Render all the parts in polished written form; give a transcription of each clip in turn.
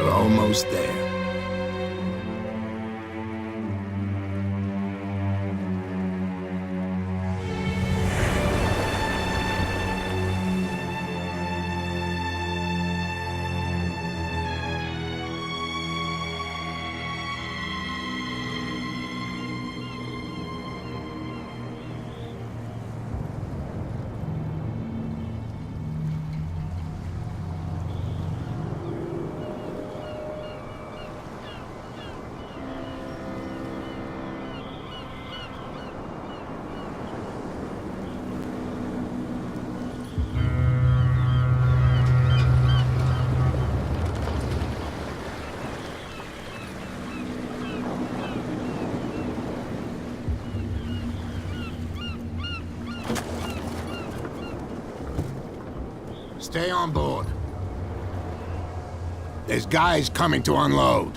We're almost there. Stay on board. There's guys coming to unload.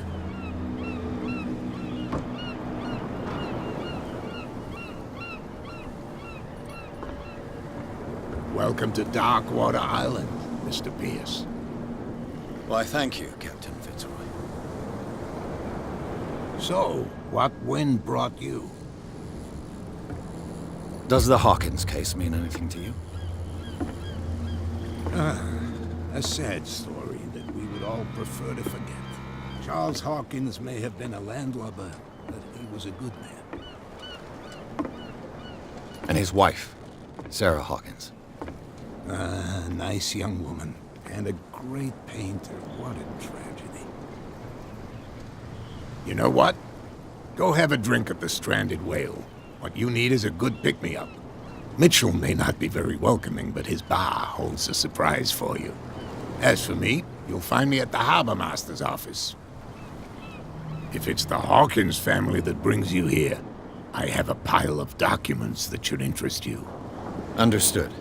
Welcome to Darkwater Island, Mr. Pierce. Why, thank you, Captain Fitzroy. So, what wind brought you? Does the Hawkins case mean anything to you? A sad story that we would all prefer to forget. Charles Hawkins may have been a landlubber, but he was a good man. And his wife, Sarah Hawkins. Nice young woman, and a great painter. What a tragedy. You know what? Go have a drink at the Stranded Whale. What you need is a good pick-me-up. Mitchell may not be very welcoming, but his bar holds a surprise for you. As for me, you'll find me at the Harbor Master's office. If it's the Hawkins family that brings you here, I have a pile of documents that should interest you. Understood.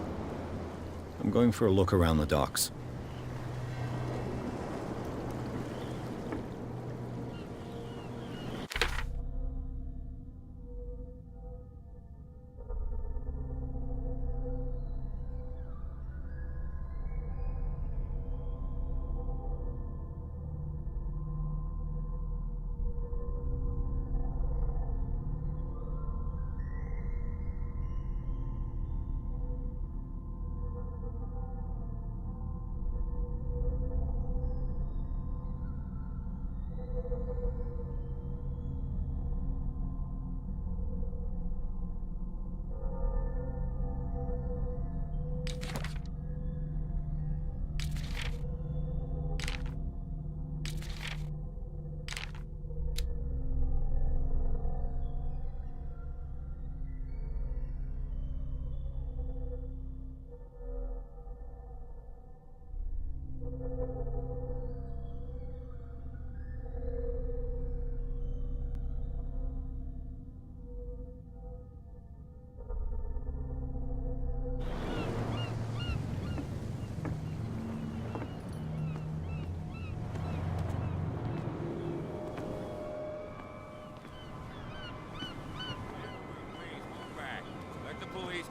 I'm going for a look around the docks.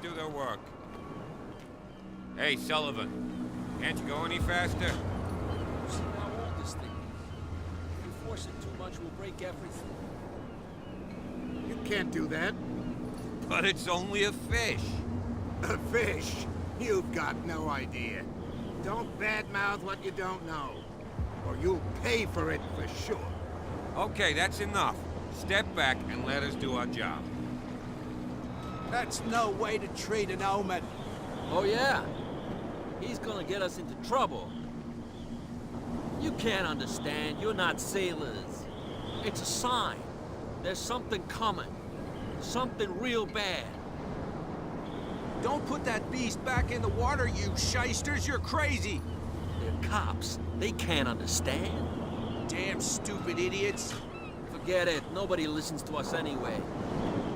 Do their work. Hey, Sullivan, can't you go any faster? See how old this thing is. If we force it too much, we'll break everything. You can't do that. But it's only a fish. A fish? You've got no idea. Don't badmouth what you don't know, or you'll pay for it for sure. Okay, that's enough. Step back and let us do our job. That's no way to treat an omen. Oh yeah? He's gonna get us into trouble. You can't understand. You're not sailors. It's a sign. There's something coming. Something real bad. Don't put that beast back in the water, you shysters. You're crazy. They're cops. They can't understand. Damn stupid idiots. Forget it. Nobody listens to us anyway.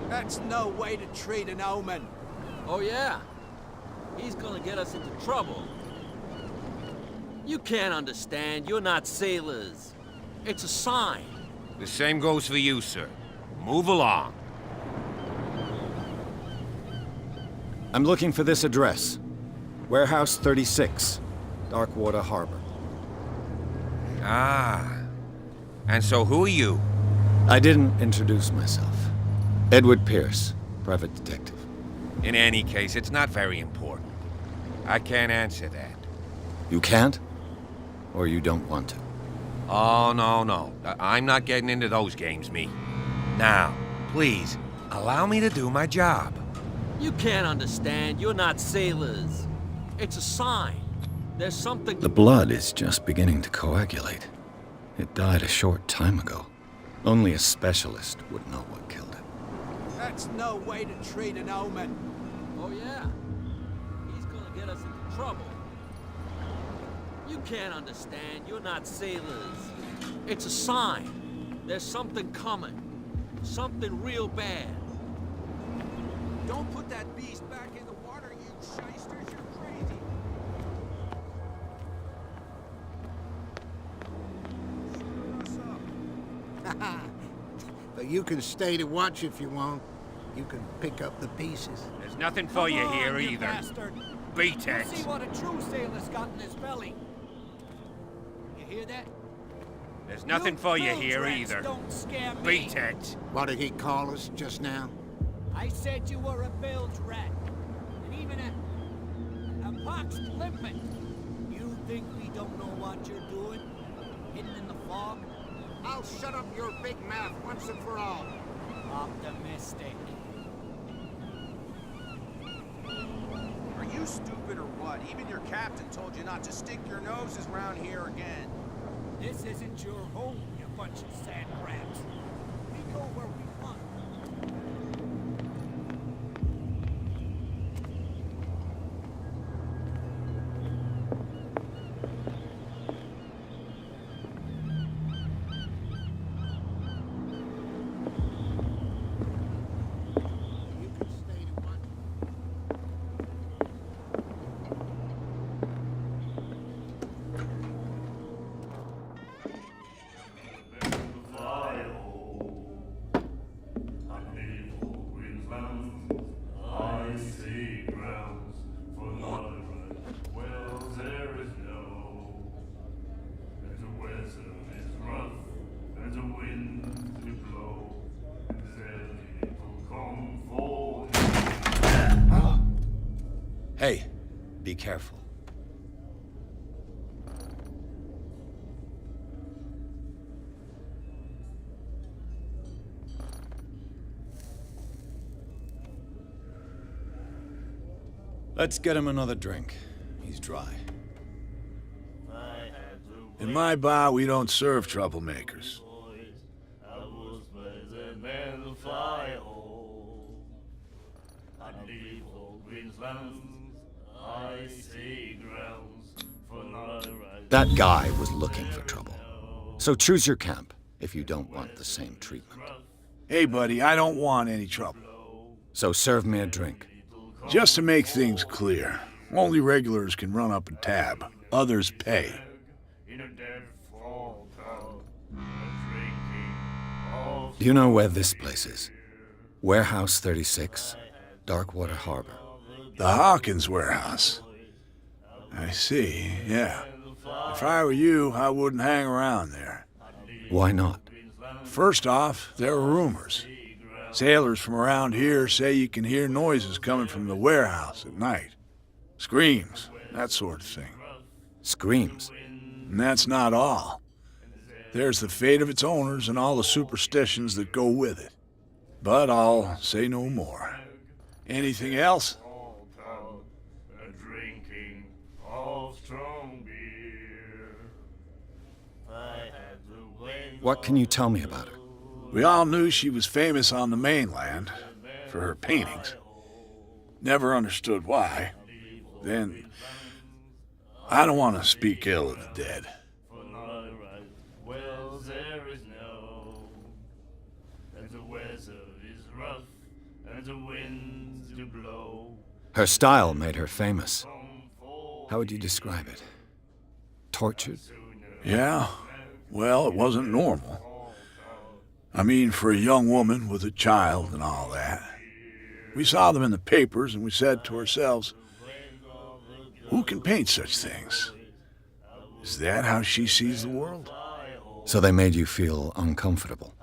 That's no way to treat an omen. Oh yeah? He's gonna get us into trouble. You can't understand. You're not sailors. It's a sign. The same goes for you, sir. Move along. I'm looking for this address. Warehouse 36, Darkwater Harbor. Ah. And so who are you? I didn't introduce myself. Edward Pierce, private detective. In any case, it's not very important. I can't answer that. You can't? Or you don't want to? Oh, no. I'm not getting into those games, me. Now, please, allow me to do my job. You can't understand. You're not sailors. It's a sign. There's something... The blood is just beginning to coagulate. It died a short time ago. Only a specialist would know what killed it. That's no way to treat an omen. Oh, yeah. He's gonna get us into trouble. You can't understand. You're not sailors. It's a sign. There's something coming. Something real bad. Don't put that beast back in the water, you shysters. You're crazy. But you can stay to watch if you want. You can pick up the pieces. There's nothing for you here you either. bastard. Beat it. See what a true sailor's got in his belly. You hear that? There's nothing for you bilge here rats either. Don't scare me. Beat it. What did he call us just now? I said you were a bilge rat. And even a pox limpet. You think we don't know what you're doing? Hidden in the fog? I'll shut up your big mouth once and for all. Optimistic. Are you stupid or what? Even your captain told you not to stick your noses around here again. This isn't your home, you bunch of sand crabs. We go where we want. You can stay to watch. Hey, be careful. Let's get him another drink. He's dry. In my bar, we don't serve troublemakers. That guy was looking for trouble. So choose your camp if you don't want the same treatment. Hey, buddy, I don't want any trouble. So serve me a drink. Just to make things clear, only regulars can run up and tab. Others pay. Do you know where this place is? Warehouse 36, Darkwater Harbor. The Hawkins warehouse. I see, yeah. If I were you, I wouldn't hang around there. Why not? First off, there are rumors. Sailors from around here say you can hear noises coming from the warehouse at night. Screams, that sort of thing. Screams. And that's not all. There's the fate of its owners and all the superstitions that go with it. But I'll say no more. Anything else? What can you tell me about her? We all knew she was famous on the mainland for her paintings. Never understood why. Then, I don't want to speak ill of the dead. Her style made her famous. How would you describe it? Tortured? Yeah, well, it wasn't normal. I mean, for a young woman with a child and all that. We saw them in the papers and we said to ourselves, who can paint such things? Is that how she sees the world? So they made you feel uncomfortable.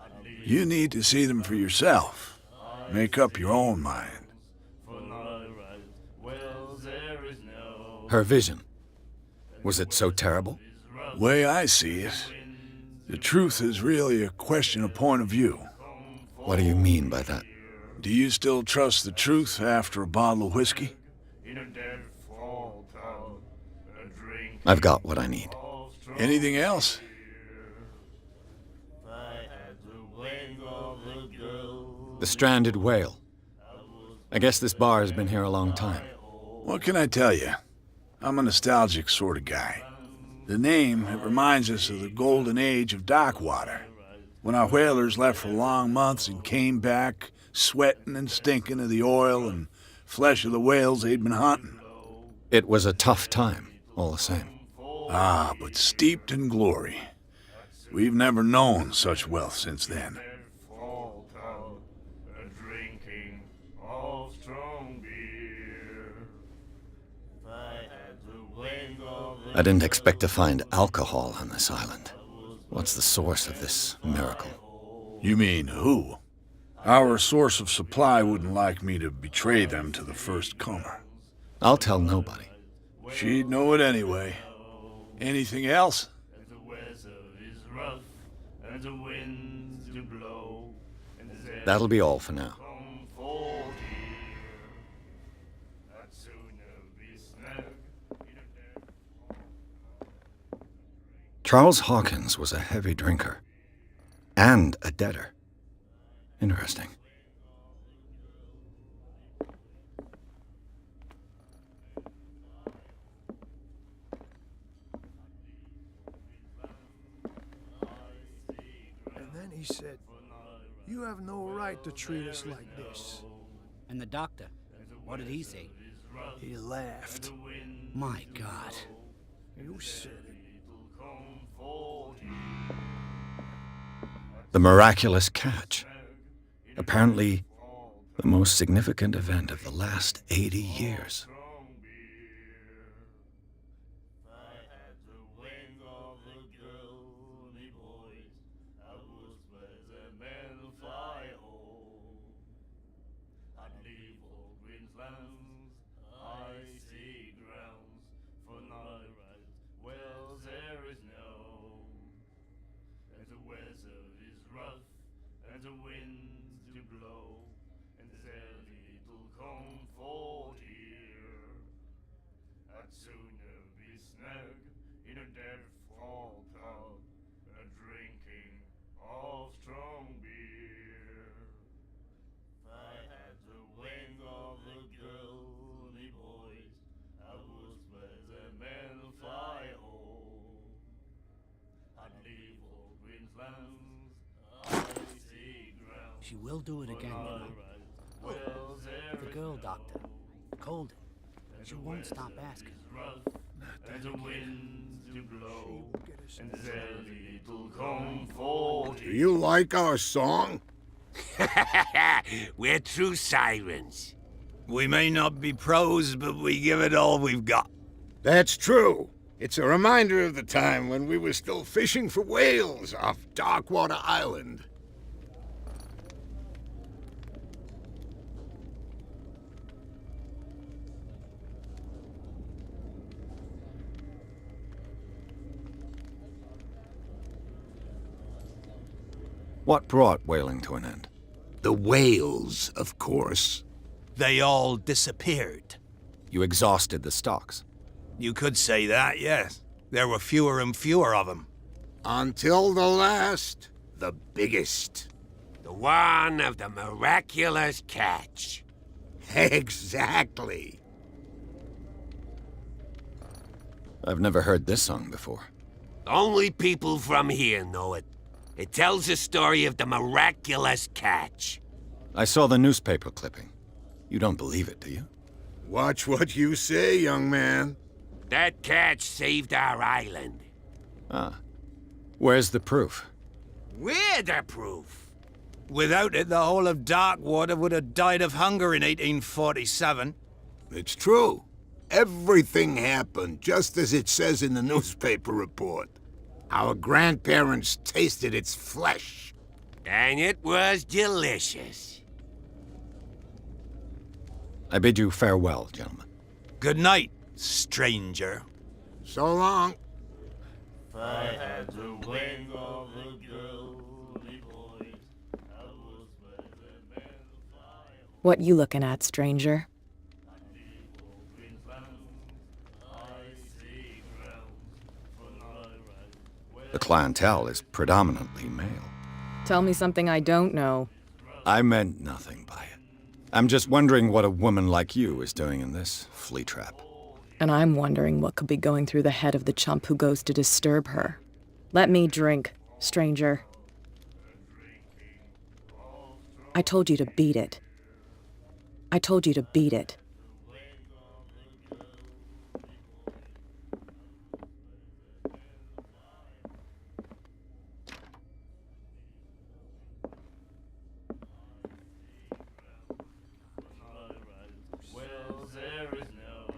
You need to see them for yourself. Make up your own mind. Her vision. Was it so terrible? Way I see it, the truth is really a question of point of view. What do you mean by that? Do you still trust the truth after a bottle of whiskey? I've got what I need. Anything else? The stranded whale. I guess this bar has been here a long time. What can I tell you? I'm a nostalgic sort of guy. The name, it reminds us of the golden age of Darkwater, when our whalers left for long months and came back sweating and stinking of the oil and flesh of the whales they'd been hunting. It was a tough time, all the same. Ah, but steeped in glory. We've never known such wealth since then. I didn't expect to find alcohol on this island. What's the source of this miracle? You mean who? Our source of supply wouldn't like me to betray them to the first comer. I'll tell nobody. She'd know it anyway. Anything else? That'll be all for now. Charles Hawkins was a heavy drinker. And a debtor. Interesting. And then he said, "You have no right to treat us like this." And the doctor, what did he say? He laughed. My God. You said it. The miraculous catch. Apparently, the most significant event of the last 80 years. She will do it again, you know. The girl, doctor. Colden. She won't stop asking. Do you like our song? We're true sirens. We may not be pros, but we give it all we've got. That's true. It's a reminder of the time when we were still fishing for whales off Darkwater Island. What brought whaling to an end? The whales, of course. They all disappeared. You exhausted the stocks. You could say that, yes. There were fewer and fewer of them. Until the last, the biggest. The one of the miraculous catch. Exactly. I've never heard this song before. Only people from here know it. It tells the story of the miraculous catch. I saw the newspaper clipping. You don't believe it, do you? Watch what you say, young man. That catch saved our island. Ah. Where's the proof? We're the proof. Without it, the whole of Darkwater would have died of hunger in 1847. It's true. Everything happened just as it says in the newspaper report. Our grandparents tasted its flesh. And it was delicious. I bid you farewell, gentlemen. Good night, stranger. So long. I had to wing of the girly boys. I was better than fly. What you looking at, stranger? The clientele is predominantly male. Tell me something I don't know. I meant nothing by it. I'm just wondering what a woman like you is doing in this flea trap. And I'm wondering what could be going through the head of the chump who goes to disturb her. Let me drink, stranger. I told you to beat it. I told you to beat it. Well, there is no.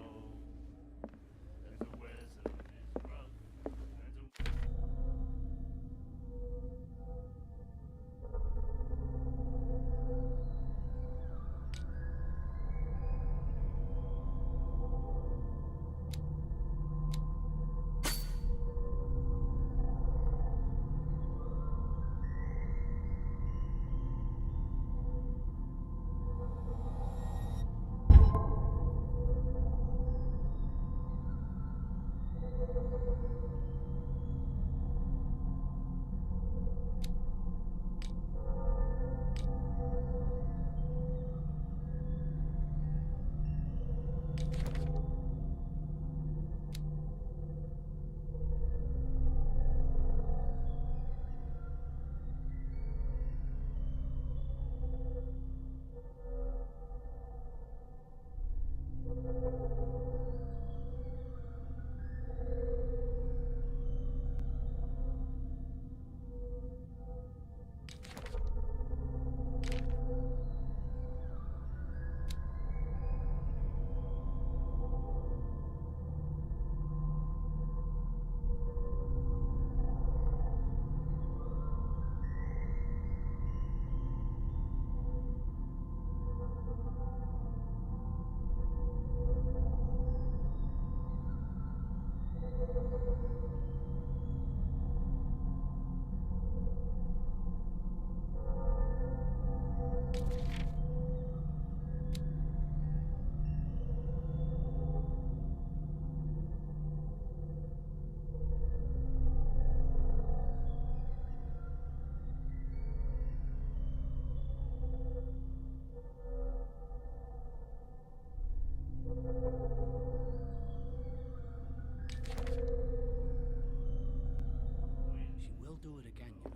She will do it again, you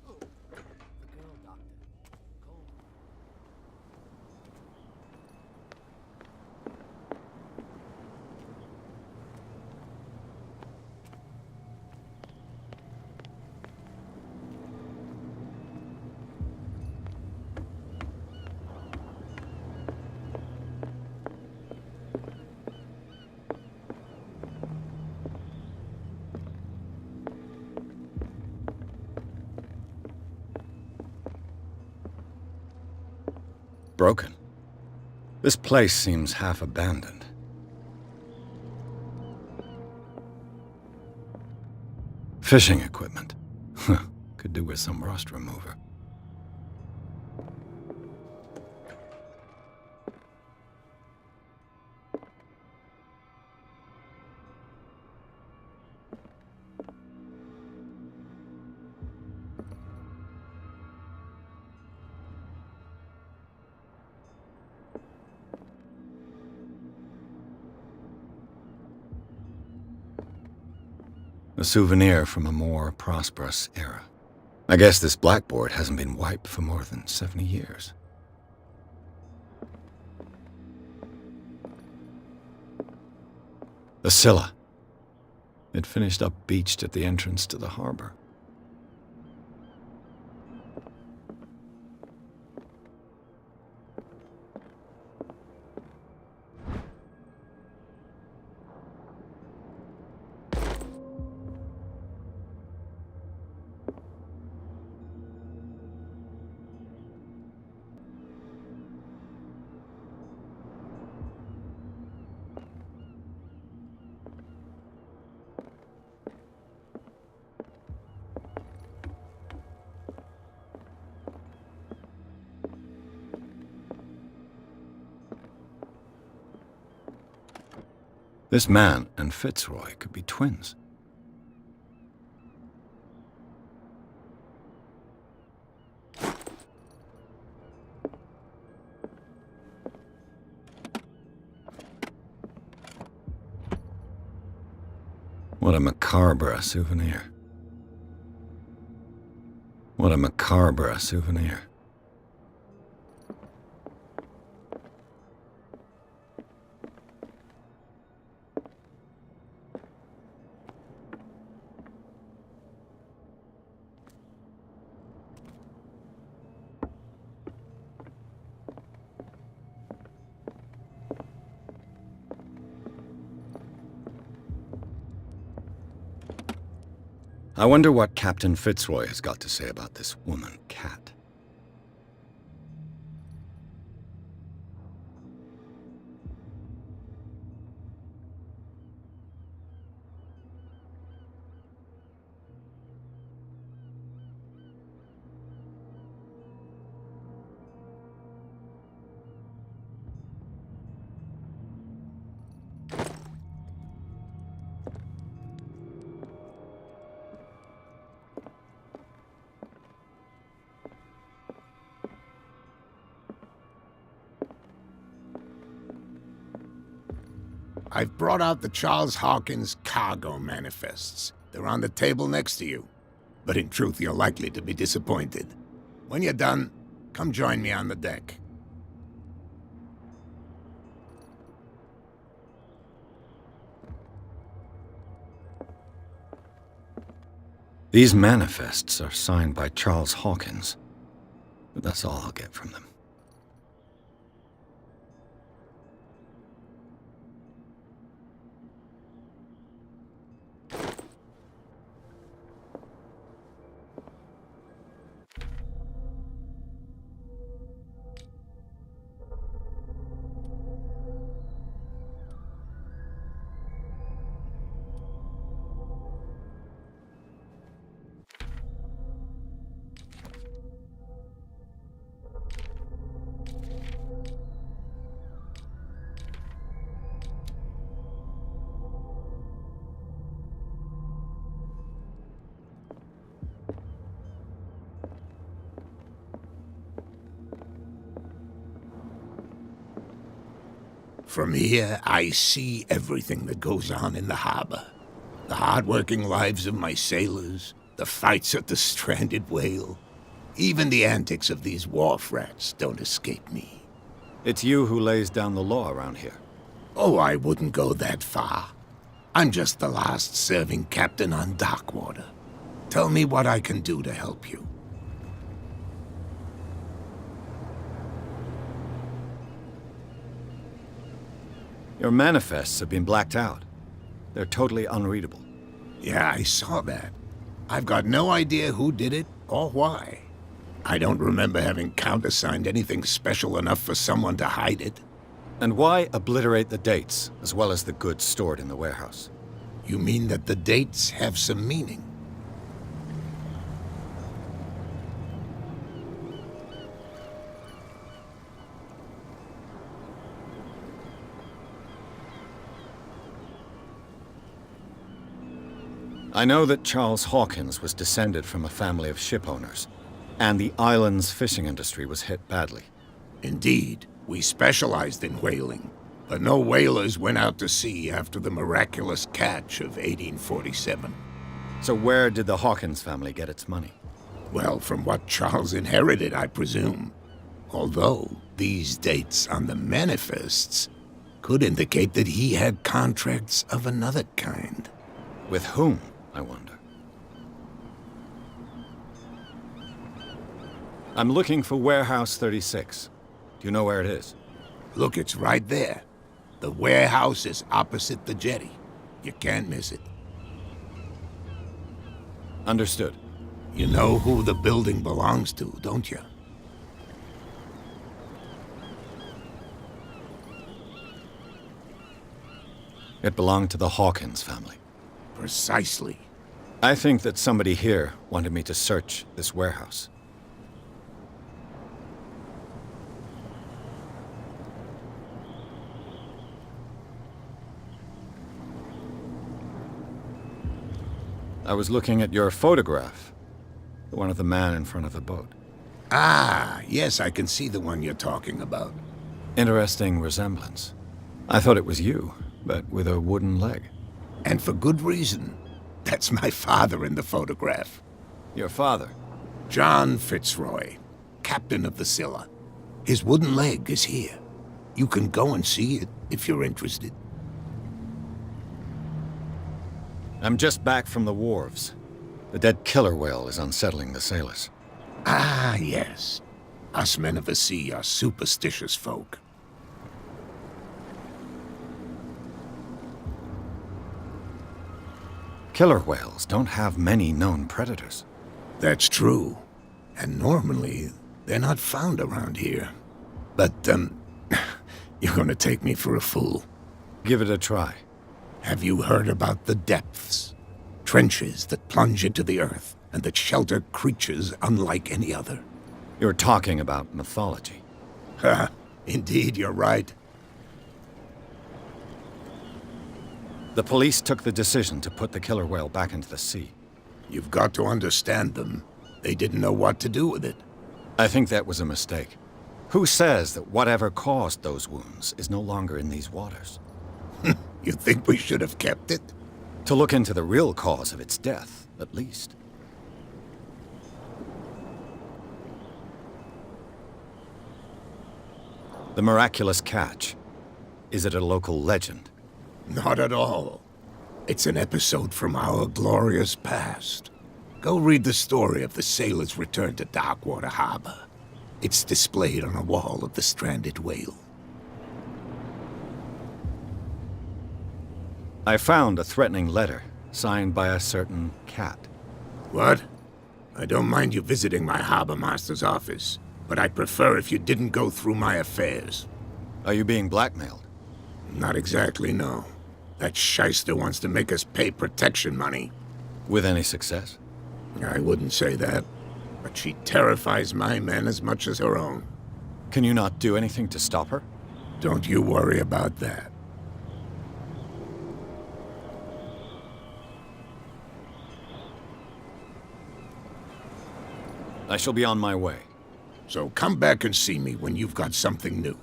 know. The girl doctor. Cole. Broken. This place seems half abandoned. Fishing equipment. Could do with some rust remover. A souvenir from a more prosperous era. I guess this blackboard hasn't been wiped for more than 70 years. The Scylla. It finished up beached at the entrance to the harbor. This man and Fitzroy could be twins. What a macabre souvenir. What a macabre souvenir. I wonder what Captain Fitzroy has got to say about this woman, Cat. I've brought out the Charles Hawkins cargo manifests. They're on the table next to you. But in truth, you're likely to be disappointed. When you're done, come join me on the deck. These manifests are signed by Charles Hawkins, but that's all I'll get from them. From here, I see everything that goes on in the harbor. The hard-working lives of my sailors, the fights at the stranded whale. Even the antics of these wharf rats don't escape me. It's you who lays down the law around here. Oh, I wouldn't go that far. I'm just the last serving captain on Darkwater. Tell me what I can do to help you. Your manifests have been blacked out. They're totally unreadable. Yeah, I saw that. I've got no idea who did it or why. I don't remember having countersigned anything special enough for someone to hide it. And why obliterate the dates, as well as the goods stored in the warehouse? You mean that the dates have some meaning? I know that Charles Hawkins was descended from a family of ship owners, and the island's fishing industry was hit badly. Indeed, we specialized in whaling, but no whalers went out to sea after the miraculous catch of 1847. So where did the Hawkins family get its money? Well, from what Charles inherited, I presume. Although, these dates on the manifests could indicate that he had contracts of another kind. With whom, I wonder? I'm looking for Warehouse 36. Do you know where it is? Look, it's right there. The warehouse is opposite the jetty. You can't miss it. Understood. You know who the building belongs to, don't you? It belonged to the Hawkins family. Precisely. I think that somebody here wanted me to search this warehouse. I was looking at your photograph. The one of the man in front of the boat. Ah, yes, I can see the one you're talking about. Interesting resemblance. I thought it was you, but with a wooden leg. And for good reason. That's my father in the photograph. Your father? John Fitzroy, captain of the Scylla. His wooden leg is here. You can go and see it if you're interested. I'm just back from the wharves. The dead killer whale is unsettling the sailors. Ah, yes. Us men of the sea are superstitious folk. Killer whales don't have many known predators. That's true. And normally, they're not found around here. But, you're gonna take me for a fool. Give it a try. Have you heard about the depths? Trenches that plunge into the earth and that shelter creatures unlike any other. You're talking about mythology. Ha! Indeed, you're right. The police took the decision to put the killer whale back into the sea. You've got to understand them. They didn't know what to do with it. I think that was a mistake. Who says that whatever caused those wounds is no longer in these waters? You think we should have kept it? To look into the real cause of its death, at least. The miraculous catch. Is it a local legend? Not at all. It's an episode from our glorious past. Go read the story of the sailor's return to Darkwater Harbor. It's displayed on a wall of the stranded whale. I found a threatening letter, signed by a certain cat. What? I don't mind you visiting my harbor master's office, but I'd prefer if you didn't go through my affairs. Are you being blackmailed? Not exactly, no. That shyster wants to make us pay protection money. With any success? I wouldn't say that, but she terrifies my men as much as her own. Can you not do anything to stop her? Don't you worry about that. I shall be on my way. So come back and see me when you've got something new.